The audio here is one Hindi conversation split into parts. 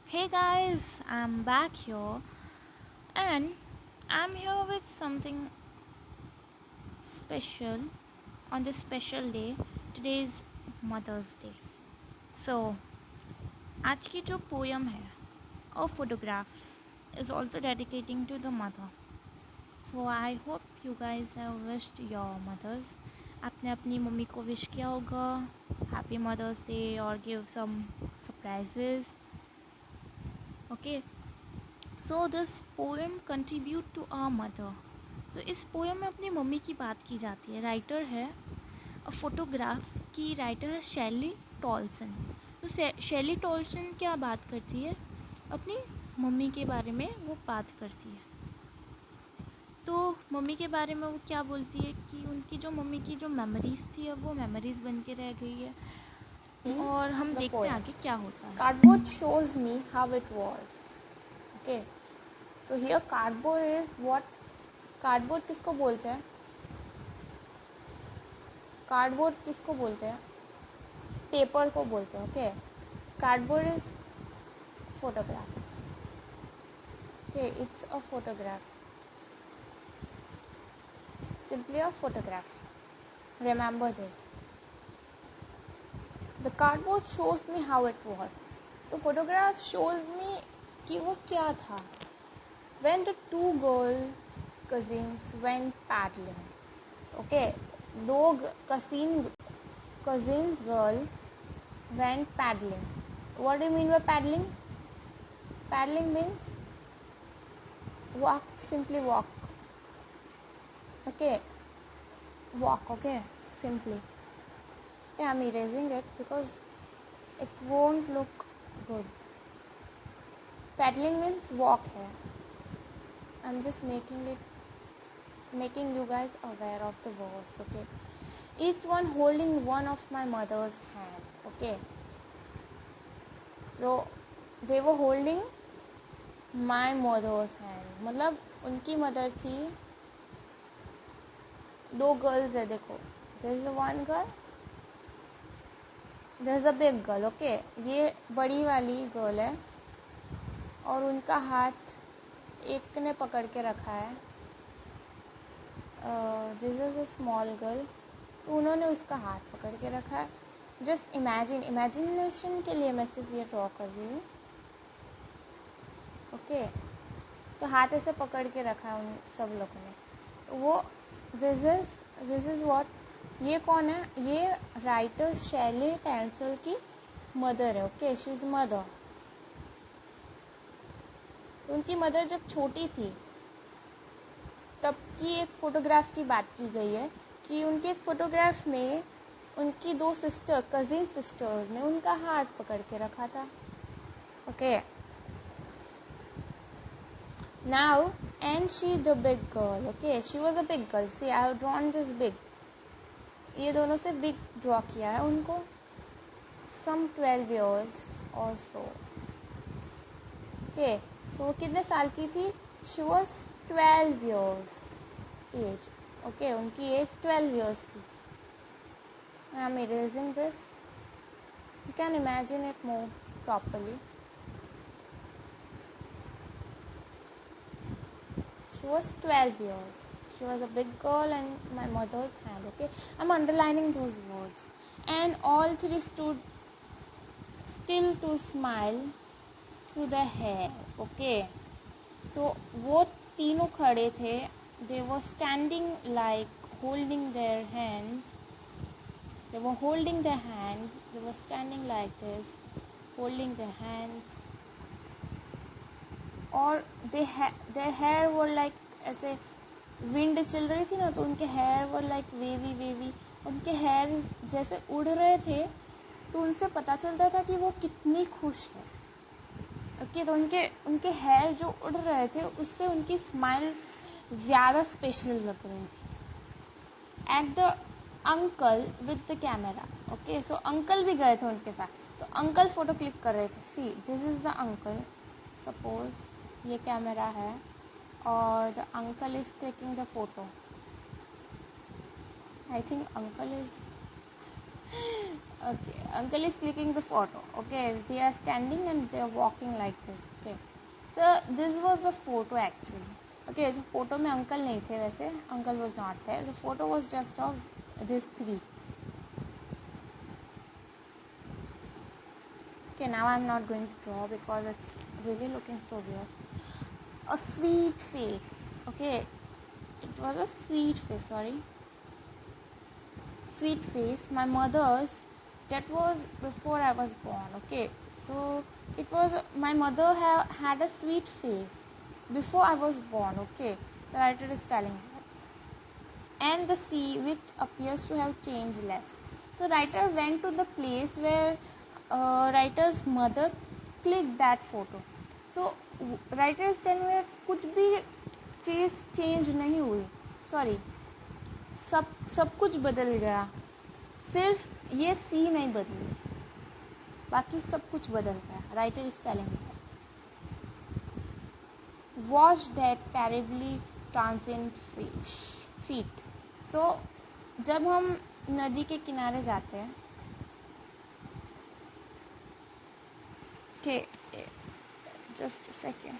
Hey guys, I'm back here and I'm here with something special on this special day. Today is Mother's Day. So, आज की जो पोयम है a photograph is also dedicating to the mother. So I hope you guys have wished your mothers. आपने अपनी मम्मी को विश किया होगा हैप्पी मदर्स डे और give some surprises. Okay, so this poem contribute to our mother. So इस पोएम में अपनी मम्मी की बात की जाती है. राइटर है अ फोटोग्राफ की राइटर है शैली टॉल्सन. तो शैली टॉल्सन क्या बात करती है? अपनी मम्मी के बारे में वो बात करती है. तो मम्मी के बारे में वो क्या बोलती है कि उनकी जो मम्मी की जो मेमोरीज़ थी अब वो मेमोरीज़ बन के रह गई है. और हम The देखते हैं poem. आगे क्या होता है. Cardboard shows me how it was. Okay. So here cardboard is what? Cardboard किसको बोलते हैं? Cardboard किसको बोलते हैं? Paper को बोलते हैं. Okay. Cardboard is photograph. Okay, it's a photograph. Simply a photograph. Remember this. The cardboard shows me how it was. The photograph shows me कि वो क्या था. When the two girl cousins went paddling. Okay, दो cousins girl went paddling. What do you mean by paddling? Paddling means walk, simply walk. Okay, walk. Okay, simply. Yeah, I'm erasing it because it won't look good. Paddling means walk here. I'm just making you guys aware of the words. Okay, each one holding one of my mother's hand. Okay, so they were holding my mother's hand. मतलब उनकी मदर थी. दो गर्ल्स है देखो. there is one girl, there is a big girl. Okay, ये बड़ी वाली गर्ल है और उनका हाथ एक ने पकड़ के रखा है. This is a small girl. तो उन्होंने उसका हाथ पकड़ के रखा है. जस्ट इमेजिनेशन के लिए मैं सिर्फ ये ड्रॉ कर रही हूँ. ओके, तो हाथ ऐसे पकड़ के रखा है उन सब लोगों ने. वो दिस इज व्हाट. ये कौन है? ये राइटर शैली टैंसल की मदर है. Okay, she is mother. तो उनकी मदर जब छोटी थी तब की एक फोटोग्राफ की बात की गई है कि उनके एक फोटोग्राफ में उनकी दो कजिन सिस्टर्स ने उनका हाथ पकड़ के रखा था. Okay, now and she the big girl. Okay, she was a big girl. See, I have drawn this big. ये दोनों से बिग ड्रॉ किया है उनको. some 12 years or so. Okay, so वो कितने साल की थी? she was 12 years age. Okay, उनकी एज 12 years की थी. I am erasing this. You can imagine it more properly. She was 12 years. She was a big girl and my mother's hand. Okay, I'm underlining those words. And all three stood still to smile through the hair. Okay, so वो तीनों खड़े थे. They were standing like holding their hands. They were holding their hands. They were standing like this, holding their hands. और their hair were like ऐसे विंड चल रही थी ना, तो उनके हेयर वर लाइक वेवी. उनके हेयर जैसे उड़ रहे थे तो उनसे पता चलता था कि वो कितनी खुश है. ओके, तो उनके हेयर जो उड़ रहे थे उससे उनकी स्माइल ज़्यादा स्पेशल लग रही थी. At the uncle with the camera. Okay, so uncle भी गए थे उनके साथ. तो अंकल फ़ोटो क्लिक कर रहे थे. See, this is the uncle. Suppose ये कैमरा है और the uncle is taking the photo. I think uncle is Okay, uncle is clicking the photo. Okay, they are standing and they are walking like this. Okay, so this was the photo actually. Okay, so photo में uncle नहीं थे वैसे. Uncle was not there. The photo was just of these three. Okay, now I'm not going to draw because it's really looking so weird. A sweet face. Okay, it was a sweet face. Sorry. Sweet face, my mother's, that was before I was born. Okay, so it was my mother had a sweet face before I was born. Okay, the writer is telling that. And the sea which appears to have changed less. So writer went to the place where writer's mother clicked that photo. So writer is telling that कुछ भी चीज चेंज नहीं हुई. Sorry, सब कुछ बदल गया, सिर्फ ये सी नहीं बदली, बाकी सब कुछ बदल गया. Writer is telling watch that terribly transient feet. So जब हम नदी के किनारे जाते हैं, just second.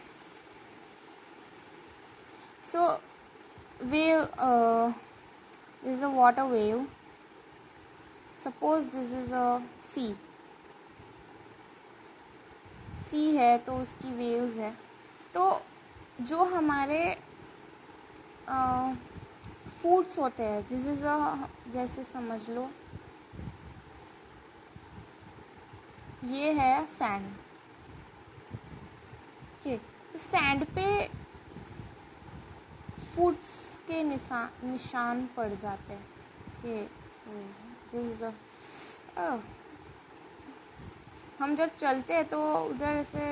So wave is a water wave. Suppose this is a sea. sea है तो उसकी waves है. तो जो हमारे फूड्स होते हैं, दिस इज अ, जैसे समझ लो ये है सैंड. ओके, तो सैंड पे फूड्स के निशान पड़ जाते हैं. Okay, so this is a, हम जब चलते हैं तो उधर ऐसे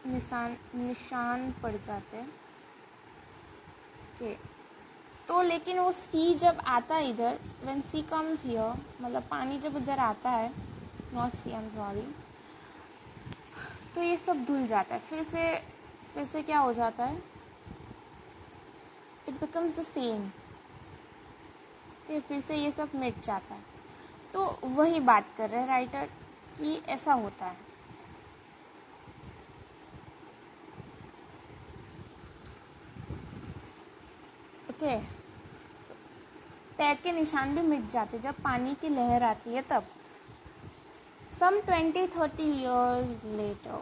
निशान पड़ जाते हैं. ओके, तो लेकिन वो सी जब आता है इधर, व्हेन सी कम्स हियर, मतलब पानी जब इधर आता है, not see, I am sorry, तो ये सब धुल जाता है. फिर से क्या हो जाता है, इट बिकम्स द सेम. फिर से ये सब मिट जाता है. तो वही बात कर रहे हैं राइटर कि ऐसा होता है. ओके, पैर के निशान भी मिट जाते जब पानी की लहर आती है तब. Some 20-30 years later,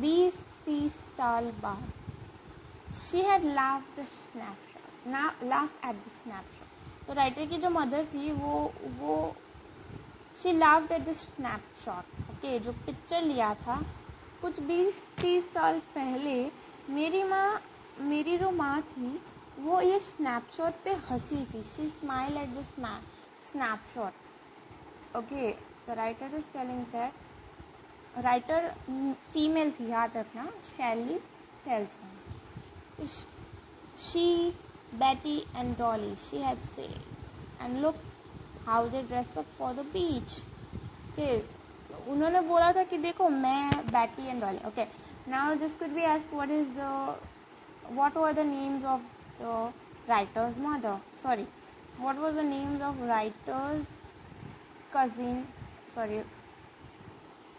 20-30 साल बाद, she had laughed at the snapshot. तो राइटर की जो मदर थी वो she laughed at the snapshot. Okay, जो पिक्चर लिया था कुछ 20-30 साल पहले, मेरी जो माँ थी वो ये स्नैपशॉट पे हंसी थी. She smile at the snapshot. Okay, so writer is telling that, writer female थी, याद रखना. शैली tells him, she, Betty and Dolly, she had said, and look how they dress up for the beach. Okay, उन्होंने बोला था कि देखो मैं, Betty and Dolly. Okay, now this could be asked what were the names of the writer's mother? Sorry, what was the names of writer's cousin? Sorry,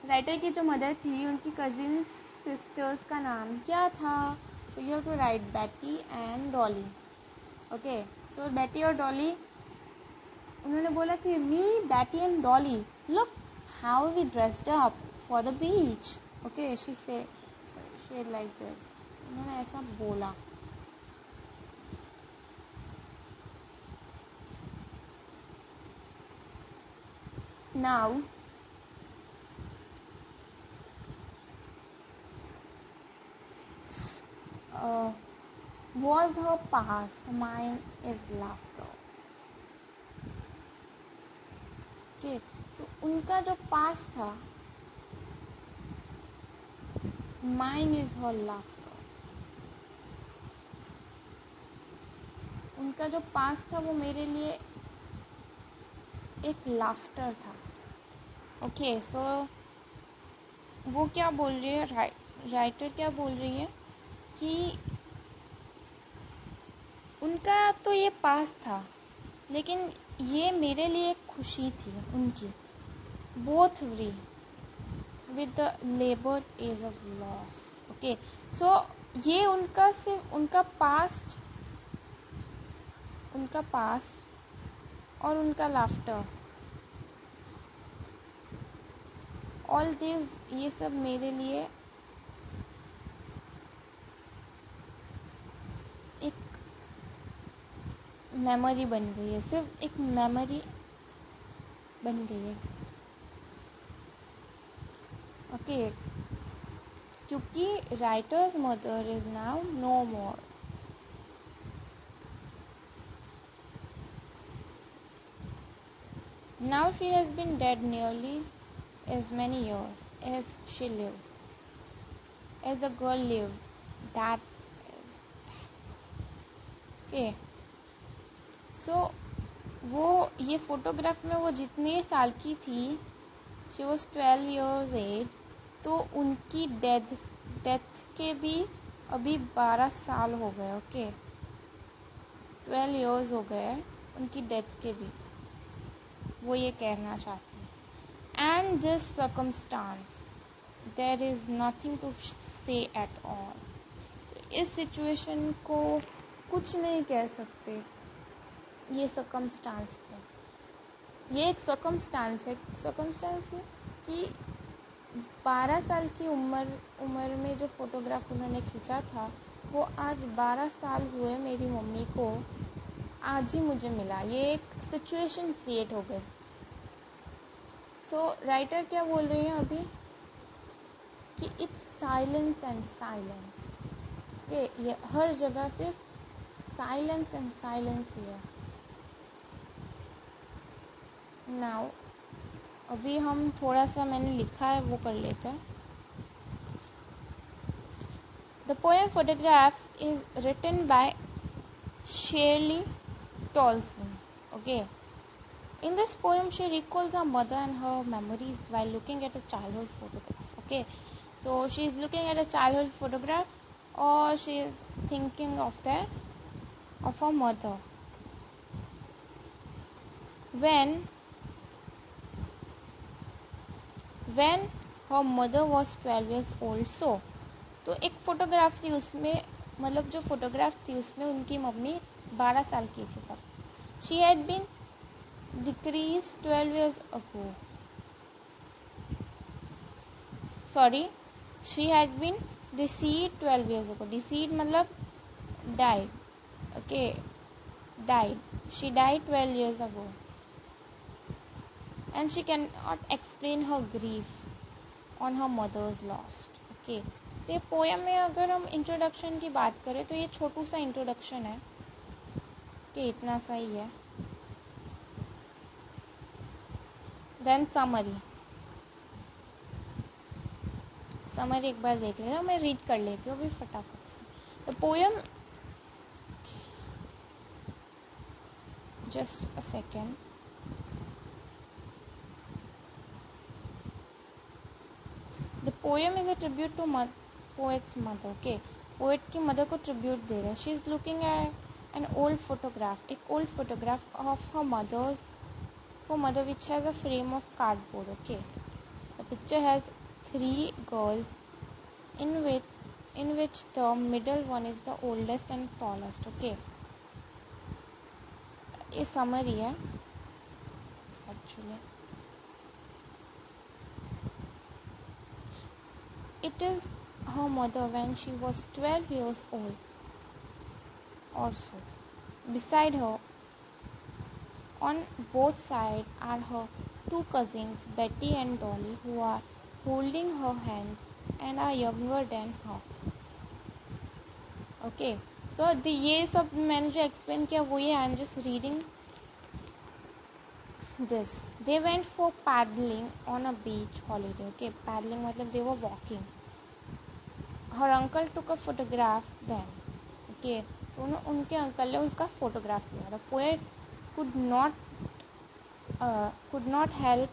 writer की जो मदर थी उनकी कजिन सिस्टर्स का नाम क्या था? So you have to write Betty and Dolly. Okay, so Betty और डॉली, उन्होंने बोला कि me, Betty and Dolly, look how we dressed up for the beach. Okay, she said like this. उन्होंने ऐसा बोला. Now was her past, mine is laughter. Okay, तो उनका जो पास्ट था, माइन इज हर लाफ्टर. उनका जो पास्ट था वो मेरे लिए एक लाफ्टर था. ओके, सो वो क्या बोल रही है, राइटर क्या बोल रही है कि उनका तो ये पास्ट था, लेकिन ये मेरे लिए एक खुशी थी उनकी, both free with the labored age of loss. Okay, so ये उनका सिर्फ उनका पास्ट और उनका लाफ्टर, ऑल दिस, ये सब मेरे लिए एक मेमोरी बन गई है, सिर्फ एक मेमोरी बन गई है. ओके, क्योंकि writer's mother is now no more. Now she has been dead nearly as many years as she lived, as the girl lived. That okay. So वो ये फोटोग्राफ में वो जितने साल की थी, she was 12 years age, तो उनकी डेथ के भी अभी 12 साल हो गए. ओके, 12 years हो गए उनकी डेथ के भी, वो ये कहना चाहती है. And this circumstance there is nothing to say at all. इस सिचुएशन को कुछ नहीं कह सकते, ये सर्कमस्टांस को. ये एक सर्कमस्टांस है, सर्कमस्टांस है कि 12 साल की उम्र में जो फोटोग्राफ उन्होंने खींचा था, वो आज 12 साल हुए मेरी मम्मी को, आज ही मुझे मिला. ये एक सिचुएशन क्रिएट हो गई. सो राइटर क्या बोल रही है अभी कि इट्स साइलेंस एंड साइलेंस. ये हर जगह से साइलेंस एंड साइलेंस ही है. नाउ अभी हम थोड़ा सा मैंने लिखा है वो कर लेते हैं. The poem photograph is written by Shirley Toulson. Okay, in this poem she recalls her mother and her memories while looking at a childhood photograph. Okay, so she is looking at a childhood photograph, or she is thinking of her mother when her mother was 12 years old. So तो एक फोटोग्राफ थी उसमें, मतलब जो फोटोग्राफ थी उसमें उनकी मम्मी 12 साल की थी तब. she had been decreased 12 years ago. Sorry, she had been deceased 12 years ago. Deceased मतलब died. Okay, died. She died 12 years ago. And she cannot explain her grief on her mother's loss. Okay, so ये पोएम में अगर हम इंट्रोडक्शन की बात करें तो ये छोटू सा इंट्रोडक्शन है कि इतना सा ही है. देन समरी एक बार देख लेना, मैं रीड कर लेती हूँ अभी फटाफट से. The poem, just a second. The poem is a tribute to poet's mother. Okay, poet की मदर को ट्रिब्यूट दे रहा है. She is looking at an old photograph, एक old photograph of her mother which has a frame of cardboard. Okay, the picture has 3 girls in which the middle one is the oldest and tallest. Okay, ये summary है actually. It is her mother when she was 12 years old or so. Beside her, on both sides, are her 2 cousins, Betty and Dolly, who are holding her hands and are younger than her. Okay, so ये सब मैंने जो एक्सप्लेन किया वो ये, I am just reading this. They went for paddling on a beach holiday. Okay, paddling मतलब they were walking. Her uncle took a photograph then. Okay, तो उनके अंकल ने उसका फोटोग्राफ लिया. The poet could not help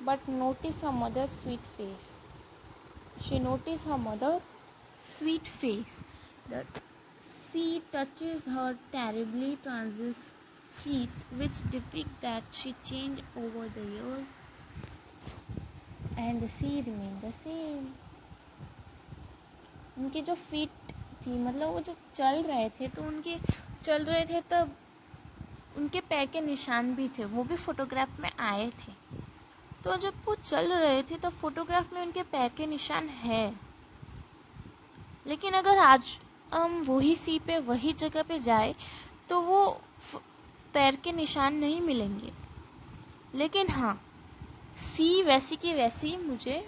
but notice her mother's sweet face. She noticed her mother's sweet face. The sea touches her terribly feet which depict that she changed over the years and the sea remained the same. उनकी जो फीट थी, मतलब वो जो चल रहे थे तब उनके पैर के निशान भी थे, वो भी फोटोग्राफ में आए थे। तो जब वो चल रहे थे तब फोटोग्राफ में उनके पैर के निशान है, लेकिन अगर आज हम वही सी पे वही जगह पे जाए तो वो पैर के निशान नहीं मिलेंगे। लेकिन हाँ, सी वैसी की वैसी मुझे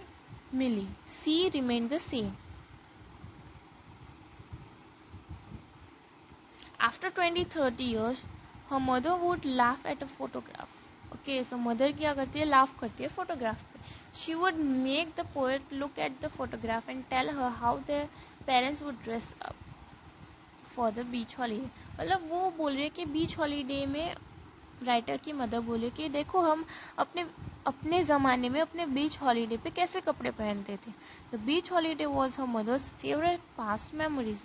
मिली। Sea remain the same. After 20-30 years, her mother would laugh at a photograph. Okay, so mother क्या करती है? Laugh करती है photograph पे. She would make the poet look at the photograph and tell her how their parents would dress up for the beach holiday. मतलब वो बोल रही है कि बीच हॉलीडे में राइटर की मदर बोले कि देखो हम अपने ज़माने में अपने बीच हॉलीडे पे कैसे कपड़े पहनते थे। The beach holiday was her mother's favourite past memories,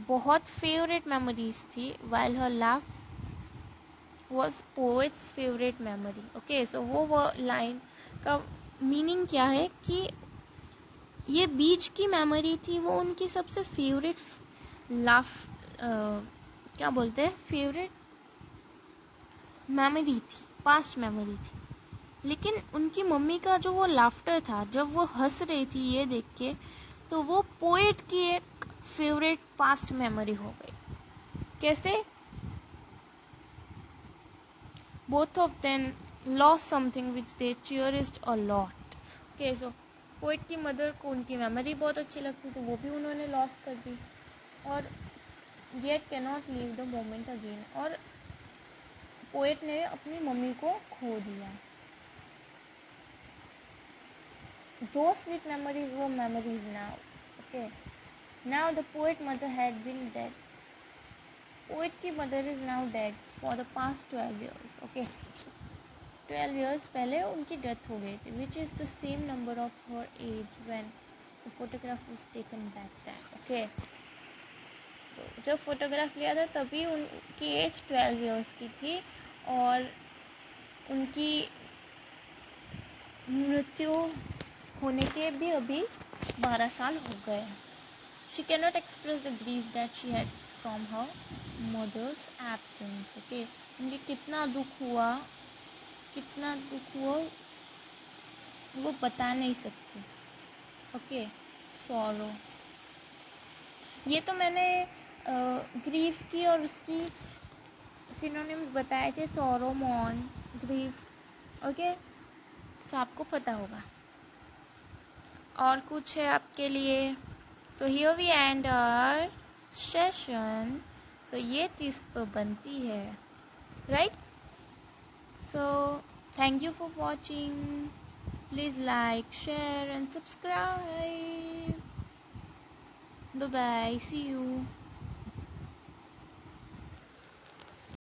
बहुत फेवरेट मेमोरीज थी, while her laugh was poet's favourite memory. Okay, so वो लाइन का मीनिंग क्या है कि ये बीच की मेमोरी थी, वो उनकी सबसे फेवरेट लाफ क्या बोलते हैं, फेवरेट मेमोरी थी, पास्ट मेमोरी थी। लेकिन उनकी मम्मी का जो वो लाफ्टर था, जब वो हंस रही थी ये देख के, तो वो पोएट की एक फेवरेट पास्ट मेमोरी हो गई। कैसे? Both of them lost something which they cherished a lot. Okay, so poet की मदर को उनकी मेमोरी बहुत अच्छी लगती थी, वो भी उन्होंने लॉस्ट कर दी, और yet can not leave the moment again, और पोएट ने अपनी मम्मी को खो दिया। Those sweet memories were memories now. Okay. Now the poet mother had been dead. Poet की mother is now dead for the past 12 years. Okay. 12 years पहले उनकी डेथ हो गई थी, which is the same number of her age when the photograph was taken back then. Okay. तो जब फोटोग्राफ लिया था तभी उनकी एज 12 years की थी, और उनकी मृत्यु होने के भी अभी 12 साल हो गए। She cannot express the grief that she had from her mother's absence. Okay, उनके कितना दुख हुआ वो बता नहीं सकती। ओके, सॉरो, ये तो मैंने ग्रीफ की और उसकी सिनोनिम्स बताए थे, सॉरो, मॉर्न, ग्रीफ। ओके, तो आपको पता होगा। और कुछ है आपके लिए? So here we end our session. So ये चीज़ तो बनती है, right? So thank you for watching. Please like, share and subscribe. Bye bye, see you.